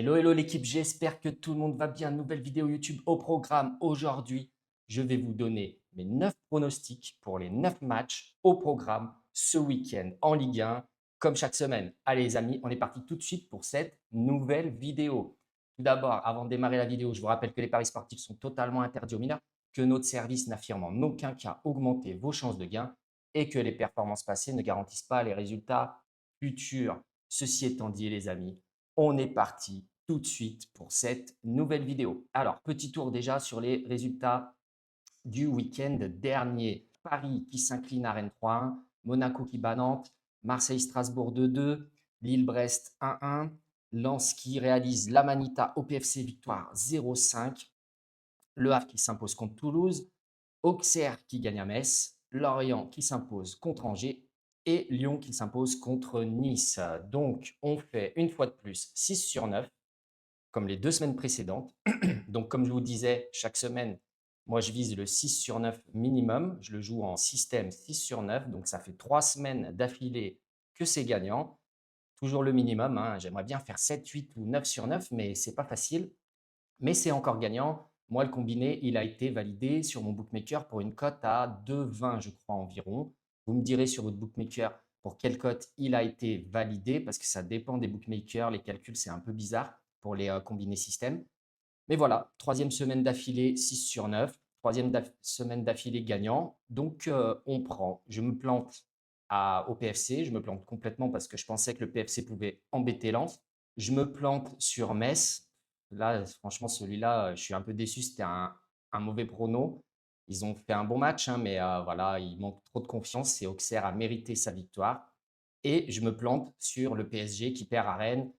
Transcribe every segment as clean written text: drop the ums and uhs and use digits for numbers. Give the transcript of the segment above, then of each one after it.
Hello, hello l'équipe, j'espère que tout le monde va bien. Nouvelle vidéo YouTube au programme. Aujourd'hui, je vais vous donner mes 9 pronostics pour les 9 matchs au programme ce week-end en Ligue 1, comme chaque semaine. Allez les amis, on est parti tout de suite pour cette nouvelle vidéo. Tout d'abord, avant de démarrer la vidéo, je vous rappelle que les paris sportifs sont totalement interdits aux mineurs, que notre service n'affirme en aucun cas augmenter vos chances de gain et que les performances passées ne garantissent pas les résultats futurs. Ceci étant dit les amis, on est parti tout de suite pour cette nouvelle vidéo. Alors, petit tour déjà sur les résultats du week-end dernier. Paris qui s'incline à Rennes 3-1, Monaco qui bat Nantes, Marseille-Strasbourg 2-2, Lille-Brest 1-1, Lens qui réalise l'Amanita au PFC victoire 0-5, Le Havre qui s'impose contre Toulouse, Auxerre qui gagne à Metz, Lorient qui s'impose contre Angers et Lyon qui s'impose contre Nice. Donc, on fait une fois de plus 6 sur 9 comme les 2 semaines précédentes. Donc, comme je vous disais, chaque semaine, moi, je vise le 6 sur 9 minimum. Je le joue en système 6 sur 9. Donc, ça fait 3 semaines d'affilée que c'est gagnant. Toujours le minimum, hein. J'aimerais bien faire 7, 8 ou 9 sur 9, mais ce n'est pas facile. Mais c'est encore gagnant. Moi, le combiné, il a été validé sur mon bookmaker pour une cote à 2,20, je crois, environ. Vous me direz sur votre bookmaker pour quelle cote il a été validé, parce que ça dépend des bookmakers. Les calculs, c'est un peu bizarre pour les combinés systèmes. Mais voilà, troisième semaine d'affilée, 6 sur 9. Troisième semaine d'affilée gagnant. Donc, on prend. Je me plante au PFC. Je me plante complètement parce que je pensais que le PFC pouvait embêter Lens. Je me plante sur Metz. Là, franchement, celui-là, je suis un peu déçu. C'était un mauvais prono. Ils ont fait un bon match, hein, mais voilà, il manque trop de confiance et Auxerre a mérité sa victoire. Et je me plante sur le PSG qui perd à Rennes.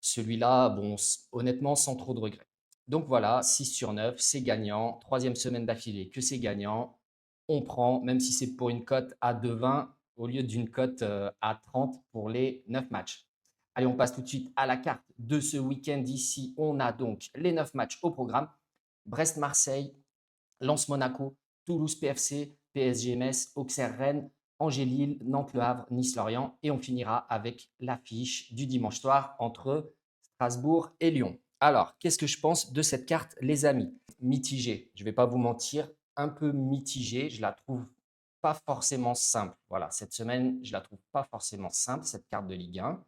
Celui-là, bon, honnêtement, sans trop de regrets. Donc voilà, 6 sur 9, c'est gagnant. Troisième semaine d'affilée que c'est gagnant. On prend, même si c'est pour une cote à 2,20 au lieu d'une cote à 30 pour les 9 matchs. Allez, on passe tout de suite à la carte de ce week-end ici. On a donc les 9 matchs au programme. Brest-Marseille, Lens-Monaco, Toulouse-PFC, PSG-Metz, Auxerre-Rennes, Angers-Lille, Nantes-Le Havre, Nice-Lorient. Et on finira avec l'affiche du dimanche soir entre Strasbourg et Lyon. Alors, qu'est-ce que je pense de cette carte, les amis? Mitigé, je ne vais pas vous mentir, un peu mitigé. Je la trouve pas forcément simple. Voilà, cette semaine, je la trouve pas forcément simple, cette carte de Ligue 1.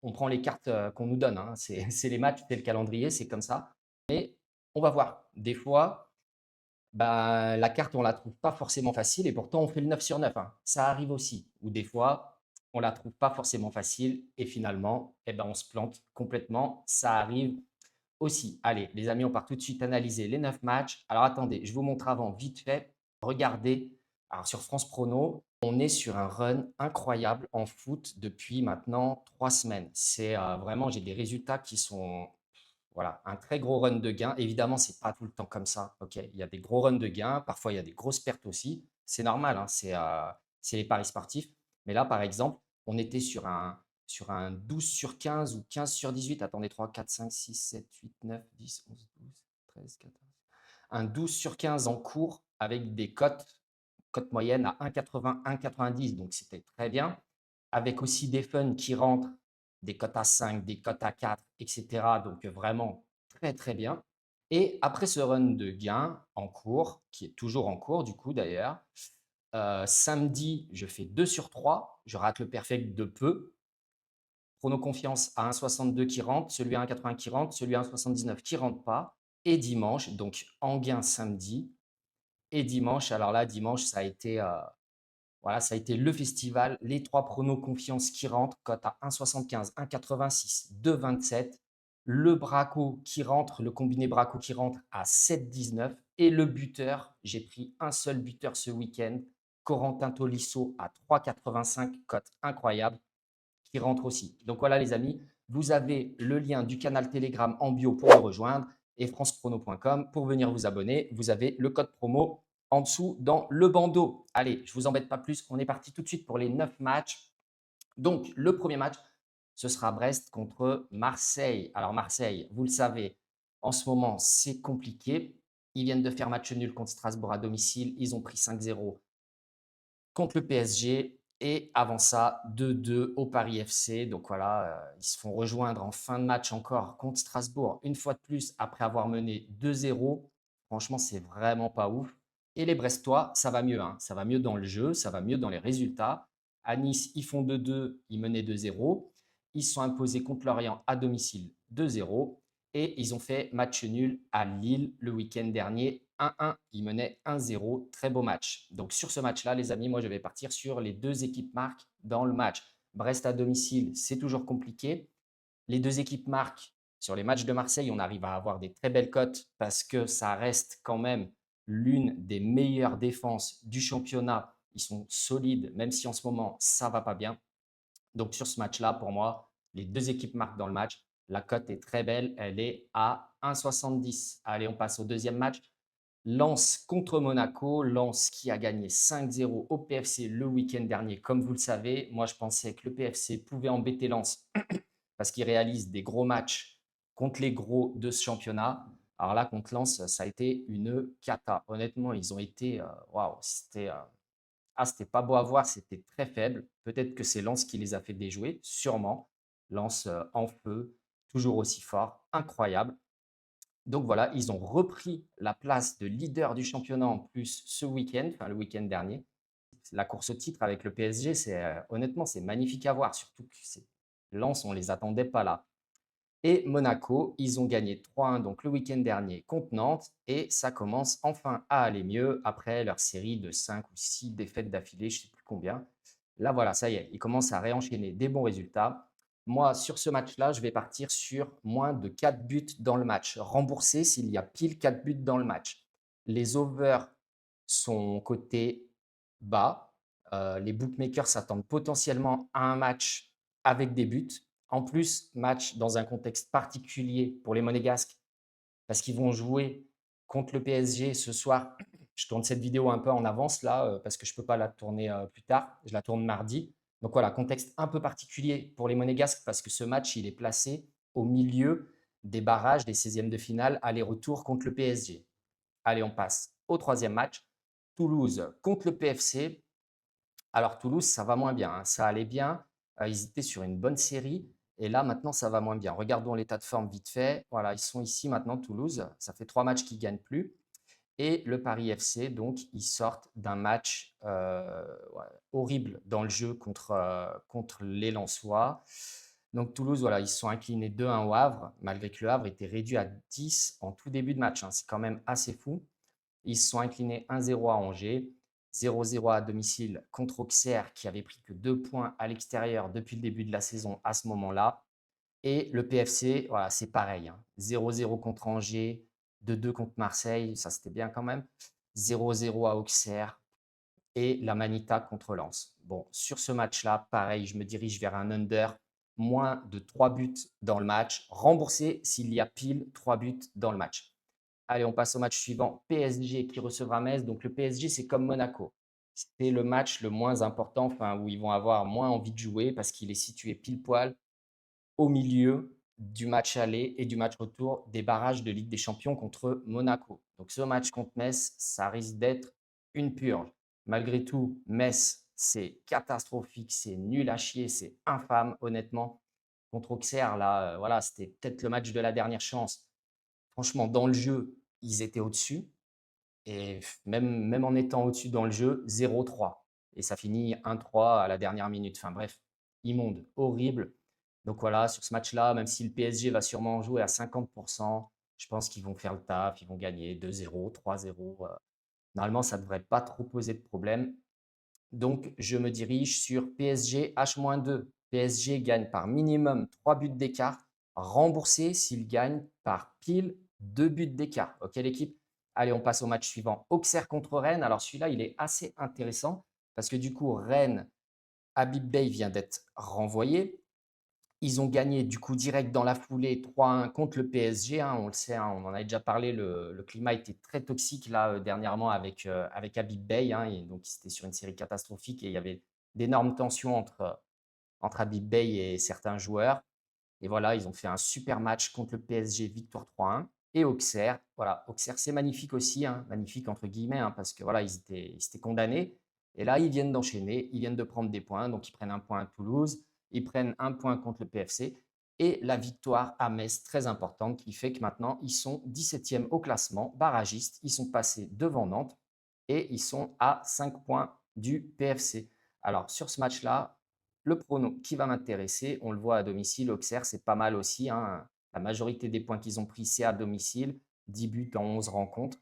On prend les cartes qu'on nous donne, hein. C'est les matchs, c'est le calendrier, c'est comme ça. Mais on va voir. Des fois, bah, la carte, on la trouve pas forcément facile et pourtant on fait le 9 sur 9, hein. Ça arrive aussi. Ou des fois, on la trouve pas forcément facile et finalement, eh ben, on se plante complètement. Ça arrive aussi. Allez, les amis, on part tout de suite analyser les 9 matchs. Alors attendez, je vous montre avant vite fait. Regardez, alors sur France Prono, on est sur un run incroyable en foot depuis maintenant 3 semaines. C'est vraiment, j'ai des résultats qui sont voilà, un très gros run de gains. Évidemment, c'est pas tout le temps comme ça. Ok, il y a des gros runs de gains. Parfois, il y a des grosses pertes aussi. C'est normal, hein, c'est les paris sportifs. Mais là, par exemple, on était sur un 12 sur 15 ou 15 sur 18. Attendez, 3, 4, 5, 6, 7, 8, 9, 10, 11, 12, 13, 14. Un 12 sur 15 en cours avec des cotes moyennes à 1,80, 1,90. Donc, c'était très bien. Avec aussi des funds qui rentrent, des cotes à 5, des cotes à 4, etc. Donc, vraiment très, très bien. Et après ce run de gain en cours, qui est toujours en cours du coup d'ailleurs, samedi, je fais 2 sur 3. Je rate le perfect de peu. Chrono confiance à 1,62 qui rentre, celui à 1,80 qui rentre, celui à 1,79 qui rentre pas. Et dimanche, donc en gain samedi. Et dimanche, alors là, dimanche, ça a été voilà, ça a été le festival. Les 3 pronos confiance qui rentrent, cote à 1,75, 1,86, 2,27. Le braco qui rentre, le combiné braco qui rentre à 7,19. Et le buteur, j'ai pris un seul buteur ce week-end, Corentin Tolisso à 3,85, cote incroyable, qui rentre aussi. Donc voilà les amis, vous avez le lien du canal Telegram en bio pour le rejoindre et franceprono.com pour venir vous abonner. Vous avez le code promo en dessous dans le bandeau. Allez, je ne vous embête pas plus, on est parti tout de suite pour les 9 matchs. Donc le premier match, ce sera Brest contre Marseille. Alors Marseille, vous le savez, en ce moment, c'est compliqué. Ils viennent de faire match nul contre Strasbourg à domicile. Ils ont pris 5-0 contre le PSG. Et avant ça, 2-2 au Paris FC. Donc voilà, ils se font rejoindre en fin de match encore contre Strasbourg, une fois de plus, après avoir mené 2-0. Franchement, c'est vraiment pas ouf. Et les Brestois, ça va mieux, hein. Ça va mieux dans le jeu, ça va mieux dans les résultats. À Nice, ils font 2-2, ils menaient 2-0. Ils se sont imposés contre Lorient à domicile 2-0. Et ils ont fait match nul à Lille le week-end dernier, 1-1. Ils menaient 1-0. Très beau match. Donc sur ce match-là, les amis, moi je vais partir sur les deux équipes marques dans le match. Brest à domicile, c'est toujours compliqué. Les deux équipes marquent. Sur les matchs de Marseille, on arrive à avoir des très belles cotes parce que ça reste quand même l'une des meilleures défenses du championnat. Ils sont solides, même si en ce moment, ça va pas bien. Donc sur ce match-là, pour moi, les deux équipes marquent dans le match. La cote est très belle, elle est à 1,70. Allez, on passe au deuxième match. Lens contre Monaco. Lens qui a gagné 5-0 au PFC le week-end dernier. Comme vous le savez, moi je pensais que le PFC pouvait embêter Lens parce qu'il réalise des gros matchs contre les gros de ce championnat. Alors là, contre Lens, ça a été une cata. Honnêtement, ils ont été, waouh, c'était pas beau à voir, c'était très faible. Peut-être que c'est Lens qui les a fait déjouer, sûrement. Lens en feu, toujours aussi fort, incroyable. Donc voilà, ils ont repris la place de leader du championnat en plus ce week-end, enfin le week-end dernier. La course au titre avec le PSG, honnêtement, c'est magnifique à voir, surtout que Lens, on ne les attendait pas là. Et Monaco, ils ont gagné 3-1 donc le week-end dernier contre Nantes et ça commence enfin à aller mieux après leur série de 5 ou 6 défaites d'affilée, je ne sais plus combien. Là, voilà, ça y est, ils commencent à réenchaîner des bons résultats. Moi, sur ce match-là, je vais partir sur moins de 4 buts dans le match, remboursé s'il y a pile 4 buts dans le match. Les overs sont cotés bas. Les bookmakers s'attendent potentiellement à un match avec des buts. En plus, match dans un contexte particulier pour les Monégasques, parce qu'ils vont jouer contre le PSG ce soir. Je tourne cette vidéo un peu en avance là, parce que je ne peux pas la tourner plus tard. Je la tourne mardi. Donc voilà, contexte un peu particulier pour les Monégasques, parce que ce match, il est placé au milieu des barrages des 16e de finale aller-retour contre le PSG. Allez, on passe au troisième match. Toulouse contre le PFC. Alors Toulouse, ça va moins bien, hein. Ça allait bien. Ils étaient sur une bonne série. Et là, maintenant, ça va moins bien. Regardons l'état de forme vite fait. Voilà, ils sont ici maintenant, Toulouse. Ça fait 3 matchs qu'ils ne gagnent plus. Et le Paris FC, donc, ils sortent d'un match ouais, horrible dans le jeu contre les Lensois. Donc Toulouse, voilà, ils se sont inclinés 2-1 au Havre, malgré que le Havre était réduit à 10 en tout début de match, hein. C'est quand même assez fou. Ils se sont inclinés 1-0 à Angers, 0-0 à domicile contre Auxerre, qui avait pris que 2 points à l'extérieur depuis le début de la saison à ce moment-là. Et le PFC, voilà, c'est pareil, hein. 0-0 contre Angers, 2-2 contre Marseille, ça c'était bien quand même. 0-0 à Auxerre et la Manita contre Lens. Bon, sur ce match-là, pareil, je me dirige vers un under, moins de 3 buts dans le match, remboursé s'il y a pile 3 buts dans le match. Allez, on passe au match suivant. PSG qui recevra Metz. Donc le PSG, c'est comme Monaco. C'est le match le moins important, enfin, où ils vont avoir moins envie de jouer parce qu'il est situé pile poil au milieu du match aller et du match retour des barrages de Ligue des Champions contre Monaco. Donc ce match contre Metz, ça risque d'être une purge. Malgré tout, Metz, c'est catastrophique, c'est nul à chier, c'est infâme, honnêtement. Contre Auxerre, là, voilà, c'était peut-être le match de la dernière chance. Franchement, dans le jeu, ils étaient au-dessus. Et même en étant au-dessus dans le jeu, 0-3. Et ça finit 1-3 à la dernière minute. Enfin bref, immonde, horrible. Donc voilà, sur ce match-là, même si le PSG va sûrement jouer à 50%, je pense qu'ils vont faire le taf, ils vont gagner 2-0, 3-0. Normalement, ça ne devrait pas trop poser de problème. Donc, je me dirige sur PSG H-2. PSG gagne par minimum 3 buts d'écart, remboursé s'il gagne par pile 2 buts d'écart. Ok, l'équipe? Allez, on passe au match suivant. Auxerre contre Rennes. Alors, celui-là, il est assez intéressant parce que du coup, Rennes, Habib Bey vient d'être renvoyé. Ils ont gagné du coup direct dans la foulée 3-1 contre le PSG, hein, on le sait, hein, on en a déjà parlé, le climat était très toxique là dernièrement avec Habib Bey, hein, et donc c'était sur une série catastrophique et il y avait d'énormes tensions entre Habib Bey et certains joueurs. Et voilà, ils ont fait un super match contre le PSG, victoire 3-1. Et Auxerre, voilà, Auxerre c'est magnifique aussi, hein, magnifique entre guillemets, hein, parce que voilà, ils étaient condamnés. Et là, ils viennent d'enchaîner, ils viennent de prendre des points. Donc, ils prennent un point à Toulouse, ils prennent un point contre le PFC et la victoire à Metz, très importante, qui fait que maintenant, ils sont 17e au classement, barragistes. Ils sont passés devant Nantes et ils sont à 5 points du PFC. Alors, sur ce match-là, le prono qui va m'intéresser, on le voit à domicile, Auxerre, c'est pas mal aussi, hein. La majorité des points qu'ils ont pris, c'est à domicile, 10 buts en 11 rencontres.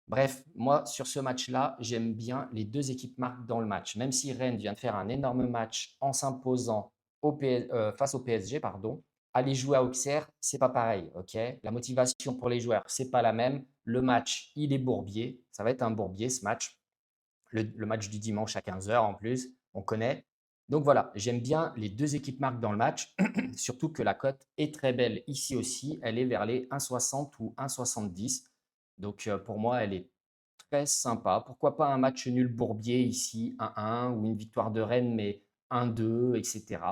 Bref, moi, sur ce match-là, j'aime bien les deux équipes marquent dans le match. Même si Rennes vient de faire un énorme match en s'imposant face au PSG, pardon, aller jouer à Auxerre, c'est pas pareil, ok? La motivation pour les joueurs, c'est pas la même. Le match, il est bourbier. Ça va être un bourbier, ce match. Le match du dimanche à 15 heures en plus, on connaît. Donc voilà, j'aime bien les deux équipes marquent dans le match, surtout que la cote est très belle ici aussi. Elle est vers les 1,60 ou 1,70. Donc pour moi, elle est très sympa. Pourquoi pas un match nul Bourbier ici, 1-1, ou une victoire de Rennes, mais 1-2, etc.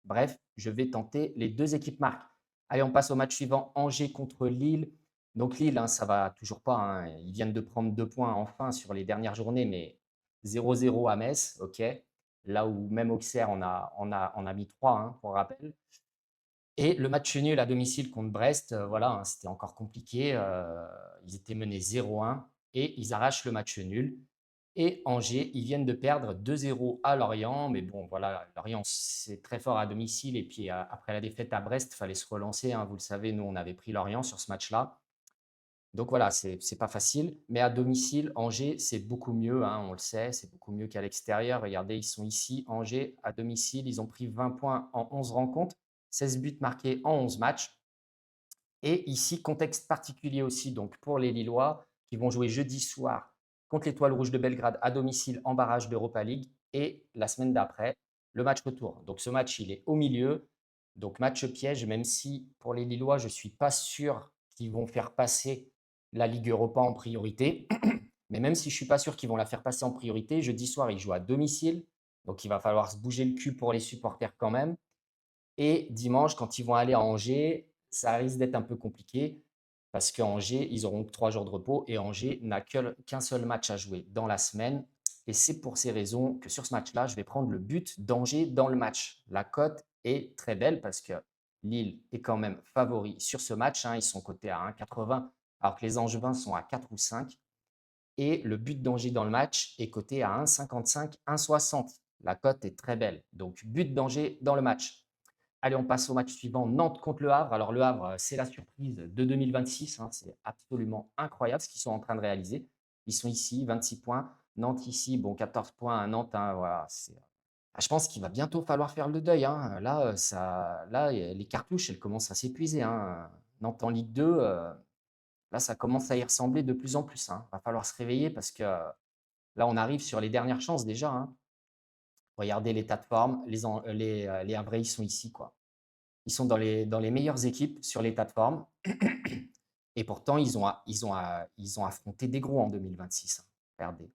Bref, je vais tenter les deux équipes marquent. Allez, on passe au match suivant, Angers contre Lille. Donc Lille, hein, ça va toujours pas, hein. Ils viennent de prendre 2 points enfin sur les dernières journées, mais 0-0 à Metz, ok. Là où même Auxerre, on a mis 3, hein, pour rappel. Et le match nul à domicile contre Brest, voilà, hein, c'était encore compliqué. Ils étaient menés 0-1 et ils arrachent le match nul. Et Angers, ils viennent de perdre 2-0 à Lorient. Mais bon, voilà, Lorient, c'est très fort à domicile. Et puis après la défaite à Brest, il fallait se relancer, hein. Vous le savez, nous, on avait pris Lorient sur ce match-là. Donc voilà, c'est pas facile. Mais à domicile, Angers, c'est beaucoup mieux, hein, on le sait, c'est beaucoup mieux qu'à l'extérieur. Regardez, ils sont ici, Angers, à domicile, ils ont pris 20 points en 11 rencontres, 16 buts marqués en 11 matchs. Et ici, contexte particulier aussi donc pour les Lillois qui vont jouer jeudi soir contre l'Étoile Rouge de Belgrade à domicile en barrage d'Europa League et la semaine d'après, le match retour. Donc ce match, il est au milieu. Donc match piège, même si pour les Lillois, je ne suis pas sûr qu'ils vont faire passer la Ligue Europa en priorité. Mais même si je ne suis pas sûr qu'ils vont la faire passer en priorité, jeudi soir, ils jouent à domicile. Donc il va falloir se bouger le cul pour les supporters quand même. Et dimanche, quand ils vont aller à Angers, ça risque d'être un peu compliqué parce qu'à Angers, ils auront que 3 jours de repos et Angers n'a qu'un seul match à jouer dans la semaine. Et c'est pour ces raisons que sur ce match-là, je vais prendre le but d'Angers dans le match. La cote est très belle parce que Lille est quand même favori sur ce match, hein. Ils sont cotés à 1,80 alors que les Angevins sont à 4 ou 5. Et le but d'Angers dans le match est coté à 1,55, 1,60. La cote est très belle. Donc but d'Angers dans le match. Allez, on passe au match suivant, Nantes contre Le Havre. Alors, Le Havre, c'est la surprise de 2026, hein. C'est absolument incroyable ce qu'ils sont en train de réaliser. Ils sont ici, 26 points. Nantes ici, bon, 14 points à Nantes, hein, voilà, je pense qu'il va bientôt falloir faire le deuil, hein. Là, les cartouches, elles commencent à s'épuiser, hein. Nantes en Ligue 2, là, ça commence à y ressembler de plus en plus, hein. Va falloir se réveiller parce que là, on arrive sur les dernières chances déjà, hein. Regardez l'état de forme. Les Havrais, ils sont ici, quoi. Ils sont dans les meilleures équipes sur l'état de forme. Et pourtant, ils ont affronté des gros en 2026, hein. Regardez.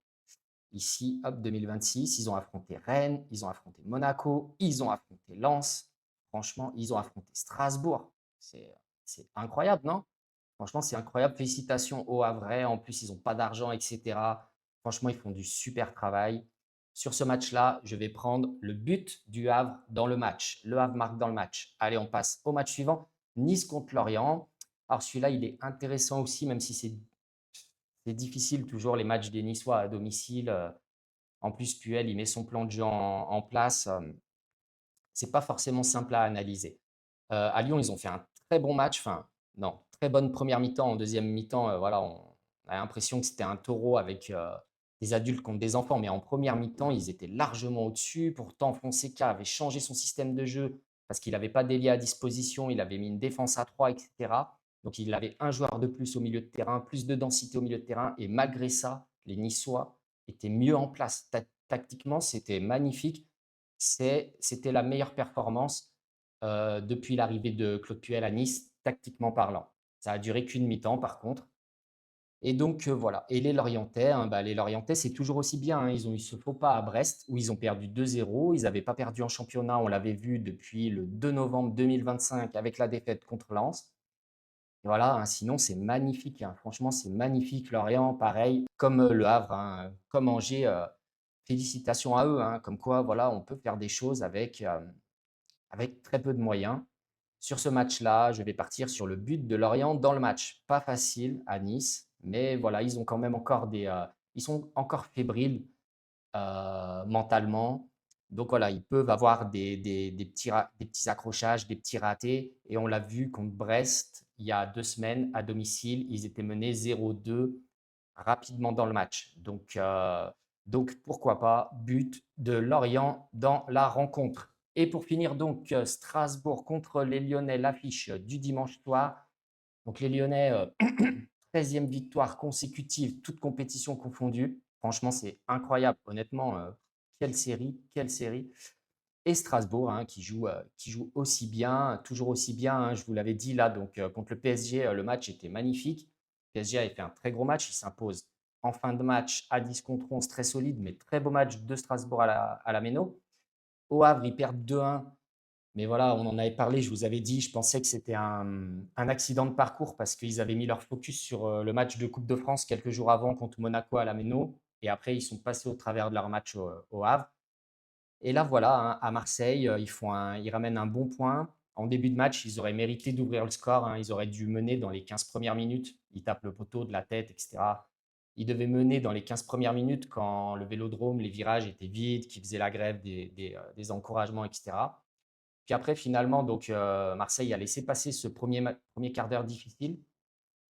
Ici, hop, 2026, ils ont affronté Rennes, ils ont affronté Monaco, ils ont affronté Lens. Franchement, ils ont affronté Strasbourg. C'est incroyable, non? Franchement, c'est incroyable. Félicitations aux Havrais. En plus, ils n'ont pas d'argent, etc. Franchement, ils font du super travail. Sur ce match-là, je vais prendre le but du Havre dans le match. Le Havre marque dans le match. Allez, on passe au match suivant. Nice contre Lorient. Alors celui-là, il est intéressant aussi, même si c'est difficile toujours les matchs des Niçois à domicile. En plus, Puel, il met son plan de jeu en place. C'est pas forcément simple à analyser. À Lyon, ils ont fait un très bon match. Enfin, non, très bonne première mi-temps. En deuxième mi-temps, voilà, on a l'impression que c'était un taureau avec des adultes contre des enfants. Mais en première mi-temps, ils étaient largement au-dessus. Pourtant, Fonseca avait changé son système de jeu parce qu'il n'avait pas d'ailier à disposition. Il avait mis une défense à 3, etc. Donc, il avait un joueur de plus au milieu de terrain, plus de densité au milieu de terrain. Et malgré ça, les Niçois étaient mieux en place. Tactiquement, c'était magnifique. C'était la meilleure performance depuis l'arrivée de Claude Puel à Nice, tactiquement parlant. Ça a duré qu'une mi-temps par contre. Et donc voilà. Et les Lorientais, hein, bah, les Lorientais, c'est toujours aussi bien, hein. Ils ont eu ce faux pas à Brest où ils ont perdu 2-0. Ils n'avaient pas perdu en championnat, on l'avait vu depuis le 2 novembre 2025 avec la défaite contre Lens. Et voilà, hein, sinon c'est magnifique, hein. Franchement, c'est magnifique. Lorient, pareil, comme Le Havre, hein, comme Angers. félicitations à eux, hein, comme quoi, voilà, on peut faire des choses avec très peu de moyens. Sur ce match-là, je vais partir sur le but de Lorient dans le match. Pas facile à Nice, mais voilà, ils ont quand même encore ils sont encore fébriles mentalement. Donc voilà, ils peuvent avoir des petits accrochages, des petits ratés. Et on l'a vu contre Brest il y a 2 semaines à domicile, ils étaient menés 0-2 rapidement dans le match. Donc pourquoi pas, but de Lorient dans la rencontre. Et pour finir, donc, Strasbourg contre les Lyonnais, l'affiche du dimanche soir. Donc les Lyonnais, 13e victoire consécutive, toutes compétitions confondues. Franchement, c'est incroyable. Honnêtement, quelle série, quelle série. Et Strasbourg, hein, qui joue aussi bien, toujours aussi bien, hein, je vous l'avais dit là, donc contre le PSG, le match était magnifique. Le PSG avait fait un très gros match, il s'impose en fin de match à 10 contre 11, très solide, mais très beau match de Strasbourg à la Méno. Au Havre, ils perdent 2-1, mais voilà, on en avait parlé, je vous avais dit, je pensais que c'était un accident de parcours parce qu'ils avaient mis leur focus sur le match de Coupe de France quelques jours avant contre Monaco à la Méno, et après ils sont passés au travers de leur match au Havre. Et là, voilà, hein, à Marseille, ils ramènent un bon point. En début de match, ils auraient mérité d'ouvrir le score, hein. Ils auraient dû mener dans les 15 premières minutes. Ils tapent le poteau de la tête, etc. Ils devaient mener dans les 15 premières minutes quand le vélodrome, les virages étaient vides, qu'ils faisaient la grève des encouragements, etc. Puis après, finalement, donc, Marseille a laissé passer ce premier quart d'heure difficile.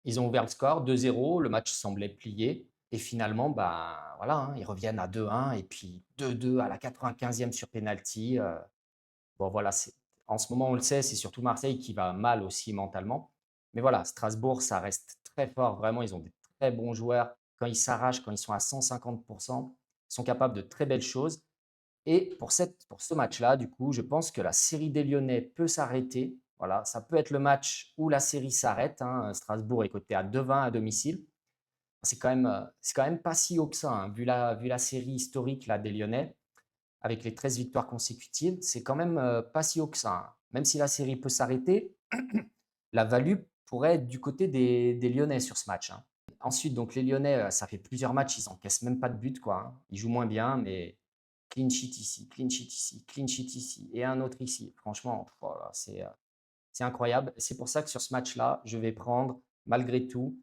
Ils ont ouvert le score 2-0, le match semblait plié. Et finalement, bah, voilà, hein, ils reviennent à 2-1 et puis 2-2 à la 95e sur penalty. Bon, voilà, en ce moment, on le sait, c'est surtout Marseille qui va mal aussi mentalement. Mais voilà, Strasbourg, ça reste très fort. Vraiment, ils ont des très bons joueurs. Quand ils s'arrachent, quand ils sont à 150%, ils sont capables de très belles choses. Et pour ce match-là, du coup, je pense que la série des Lyonnais peut s'arrêter. Voilà, ça peut être le match où la série s'arrête, hein. Strasbourg est coté à 2-20 à domicile. C'est quand même pas si haut que ça, hein. Vu la série historique là, des Lyonnais, avec les 13 victoires consécutives, c'est quand même pas si haut que ça, hein. Même si la série peut s'arrêter, la value pourrait être du côté des Lyonnais sur ce match, hein. Ensuite, donc les Lyonnais, ça fait plusieurs matchs, ils encaissent même pas de but, quoi, hein. Ils jouent moins bien, mais clean sheet ici, clean sheet ici, clean sheet ici et un autre ici. Franchement, voilà, c'est incroyable. C'est pour ça que sur ce match-là, je vais prendre, malgré tout,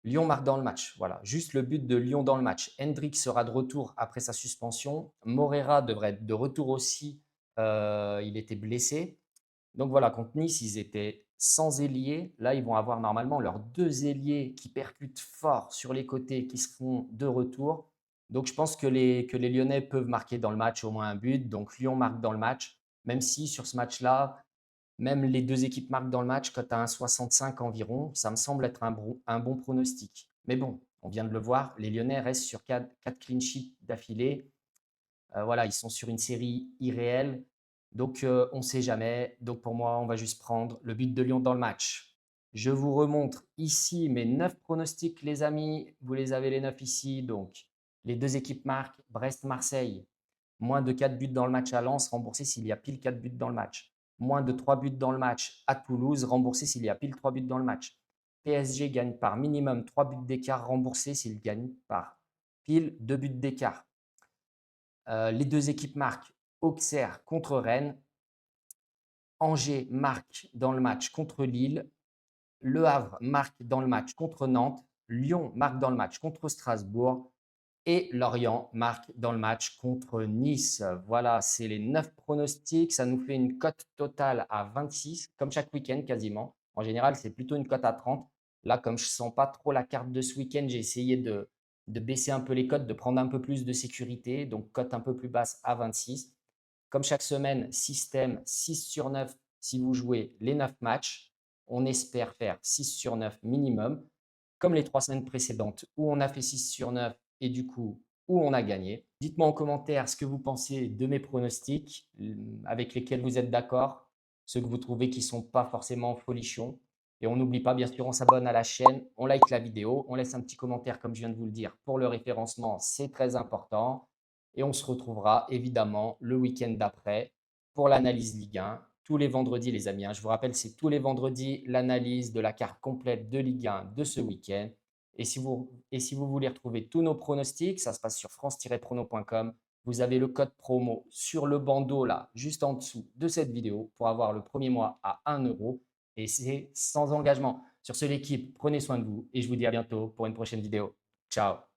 Lyon marque dans le match. Voilà, juste le but de Lyon dans le match. Hendrick sera de retour après sa suspension. Morera devrait être de retour aussi. Il était blessé. Donc voilà, contre Nice, ils étaient sans ailier. Là, ils vont avoir normalement leurs deux ailiers qui percutent fort sur les côtés, qui seront de retour. Donc je pense que les Lyonnais peuvent marquer dans le match au moins un but. Donc Lyon marque dans le match, même si sur ce match-là, même les deux équipes marquent dans le match, quand tu as un 65 environ, ça me semble être un bon pronostic. Mais bon, on vient de le voir, les Lyonnais restent sur 4 clean sheets d'affilée. Voilà, ils sont sur une série irréelle. Donc, on ne sait jamais. Donc, pour moi, on va juste prendre le but de Lyon dans le match. Je vous remontre ici mes 9 pronostics, les amis. Vous les avez les 9 ici. Donc, les deux équipes marquent. Brest-Marseille, moins de 4 buts dans le match à Lens, remboursé s'il y a pile 4 buts dans le match. Moins de 3 buts dans le match à Toulouse, remboursé s'il y a pile 3 buts dans le match. PSG gagne par minimum 3 buts d'écart, remboursé s'il gagne par pile 2 buts d'écart. Les deux équipes marquent Auxerre contre Rennes. Angers marque dans le match contre Lille. Le Havre marque dans le match contre Nantes. Lyon marque dans le match contre Strasbourg. Et Lorient marque dans le match contre Nice. Voilà, c'est les 9 pronostics. Ça nous fait une cote totale à 26, comme chaque week-end quasiment. En général, c'est plutôt une cote à 30. Là, comme je ne sens pas trop la carte de ce week-end, j'ai essayé de baisser un peu les cotes, de prendre un peu plus de sécurité. Donc, cote un peu plus basse à 26. Comme chaque semaine, système 6 sur 9 si vous jouez les 9 matchs. On espère faire 6 sur 9 minimum, comme les 3 semaines précédentes où on a fait 6 sur 9 et du coup où on a gagné. Dites-moi en commentaire ce que vous pensez de mes pronostics, avec lesquels vous êtes d'accord, ceux que vous trouvez qui ne sont pas forcément folichons. Et on n'oublie pas, bien sûr, on s'abonne à la chaîne, on like la vidéo, on laisse un petit commentaire comme je viens de vous le dire pour le référencement, c'est très important. Et on se retrouvera évidemment le week-end d'après pour l'analyse Ligue 1, tous les vendredis les amis, hein. Je vous rappelle, c'est tous les vendredis l'analyse de la carte complète de Ligue 1 de ce week-end. Et si vous voulez retrouver tous nos pronostics, ça se passe sur france-prono.com. Vous avez le code promo sur le bandeau là, juste en dessous de cette vidéo pour avoir le premier mois à 1 euro. Et c'est sans engagement. Sur ce, l'équipe, prenez soin de vous et je vous dis à bientôt pour une prochaine vidéo. Ciao!